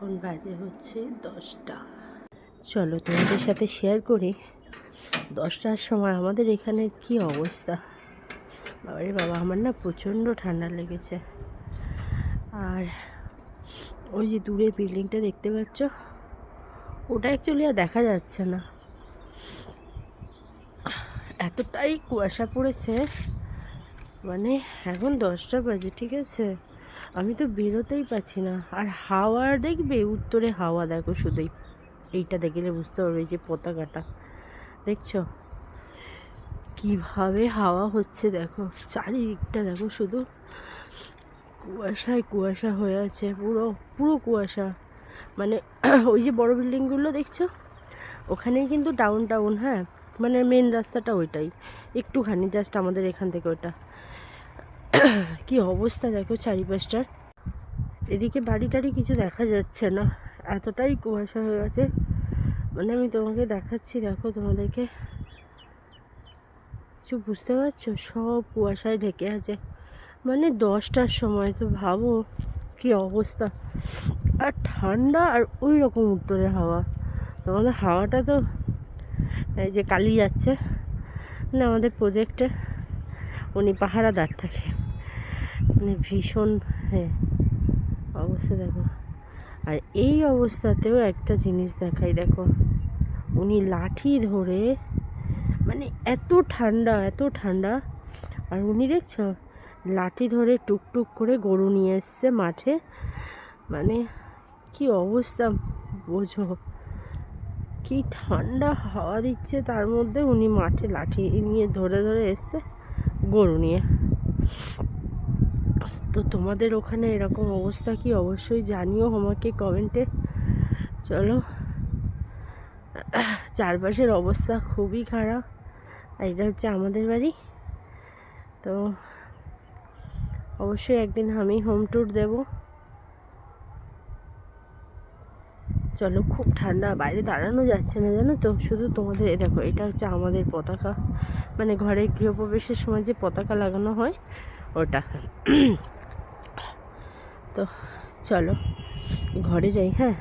এখন বাজে হচ্ছে 10টা। চলো তোমাদের সাথে শেয়ার করি 10টার সময় আমাদের এখানে কি অবস্থা। বাবারে বাবা, আমার না প্রচণ্ড ঠান্ডা লেগেছে। আর ওই যে দূরে বিল্ডিংটা দেখতে পাচ্ছ, ওটা অ্যাকচুয়ালি আর দেখা যাচ্ছে না, এতটাই কুয়াশা পড়েছে। মানে এখন 10টা বাজে, ঠিক আছে, আমি তো বেরোতেই পারছি না। আর হাওয়া দেখবে, উত্তরে হাওয়া দেখো, শুধুই এইটা দেখলে বুঝতে পারবে, যে পতাকাটা দেখছো কিভাবে হাওয়া হচ্ছে, দেখো চারিদিকটা দেখো, শুধু কুয়াশায় কুয়াশা হয়ে আছে, পুরো পুরো কুয়াশা। মানে ওই যে বড় বিল্ডিংগুলো দেখছো, ওখানেই কিন্তু টাউন, হ্যাঁ, মানে মেন রাস্তাটা ওইটাই, একটুখানি জাস্ট আমাদের এখান থেকে ওটা। কি অবস্থা দেখো চারিপাশটার, এদিকে বাড়ি টাড়ি কিছু দেখা যাচ্ছে না, এতটাই কুয়াশা হয়ে গেছে। মানে আমি তোমাকে দেখাচ্ছি, দেখো তোমাদেরকে, কিছু বুঝতে পারছো, সব কুয়াশায় ঢেকে আছে। মানে 10টার সময়, তো ভাবো কি অবস্থা। আর ঠান্ডা, আর ওই রকম উত্তরে হাওয়া। তোমাদের হাওয়াটা তো, এই যে কালি যাচ্ছে না আমাদের প্রজেক্টে, উনি পাহারাদার থাকে, মানে ভীষণ, হ্যাঁ, অবস্থা দেখো। আর এই অবস্থাতেও একটা জিনিস দেখাই, দেখো উনি লাঠি ধরে, মানে এত ঠান্ডা, আর উনি দেখছো লাঠি ধরে টুকটুক করে গরু নিয়ে এসছে মাঠে। মানে কি অবস্থা বোঝো, কি ঠান্ডা হাওয়া দিচ্ছে, তার মধ্যে উনি মাঠে লাঠি নিয়ে ধরে এসছে গরু নিয়ে। তো তোমাদের ওখানে এরকম অবস্থা কি, অবশ্যই জানিও আমাকে কমেন্টে। চলো, চারপাশের অবস্থা খুবই খারাপ। আর এটা হচ্ছে আমাদের বাড়ি। তো অবশ্যই একদিন আমি হোম ট্যুর দেব। চলো, খুব ঠান্ডা, বাইরে দাঁড়ানো যাচ্ছে না জানো তো। শুধু তোমাদের দেখো, এটা হচ্ছে আমাদের পতাকা, মানে ঘরে গৃহপ্রবেশের সময় যে পতাকা লাগানো হয় ওটা। তো চলো ঘরে যাই, হ্যাঁ।